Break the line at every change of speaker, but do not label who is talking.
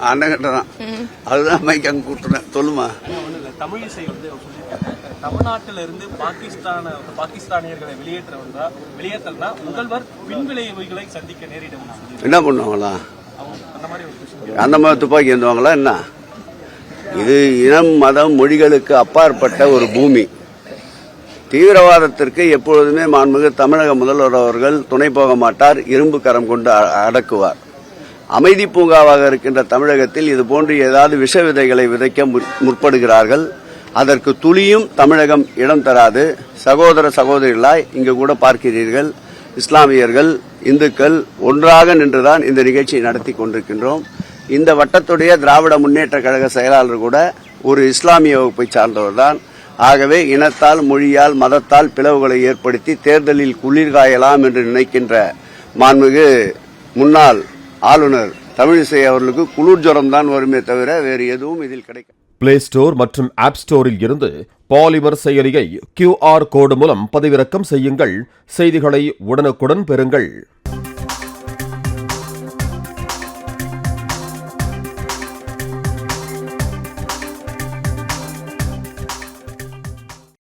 அண்ணன் கிட்ட தான். அதுதான் மைக் அங்கே கூட்டுறேன். சொல்லுமா.
தமிழிசை வந்து தமிழ்நாட்டில இருந்து பாகிஸ்தானியர்களை வெளியேற்றா முதல்வர் பின்விளைவுகளை சந்திக்க நேரிடும்.
என்ன பண்ணுவாங்களா? அந்த மாதிரி துப்பாக்கி ஏந்துவாங்களா என்ன? இது இனம் மதம் மொழிகளுக்கு அப்பாற்பட்ட ஒரு பூமி. தீவிரவாதத்திற்கு எப்பொழுதுமே மாண்புமிகு தமிழக முதல்வர் அவர்கள் துணை போக மாட்டார். இரும்பு கரம் கொண்டு அடக்குவார். அமைதி பூங்காவாக இருக்கின்ற தமிழகத்தில் இதுபோன்று ஏதாவது விஷ விதைகளை விதைக்க முற்படுகிறார்கள். அதற்கு துளியும் தமிழகம் இடம் தராது. சகோதர சகோதரிகளாய் இங்கு கூட பார்க்கிறீர்கள். இஸ்லாமியர்கள் இந்துக்கள் ஒன்றாக நின்றுதான் இந்த நிகழ்ச்சியை நடத்தி கொண்டிருக்கின்றோம். இந்த வட்டத்துடைய திராவிட முன்னேற்ற கழக செயலாளர் கூட ஒரு இஸ்லாமிய வகுப்பை சார்ந்தவர் தான். ஆகவே இனத்தால் மொழியால் மதத்தால் பிளவுகளை ஏற்படுத்தி தேர்தலில் குளிர்காயலாம் என்று நினைக்கின்ற மாண்புமிகு முன்னாள் ஆளுநர் தமிழிசை அவர்களுக்கு குளிர் ஜுரம் தான் வருமே தவிர வேறு எதுவும் இதில் கிடைக்கும்.
பிளே ஸ்டோர் மற்றும் ஆப் ஸ்டோரில் இருந்து பாலிமர் செயலியை QR கோடு மூலம் பதிவிறக்கம் செய்யுங்கள். செய்திகளை உடனுக்குடன் பெறுங்கள்.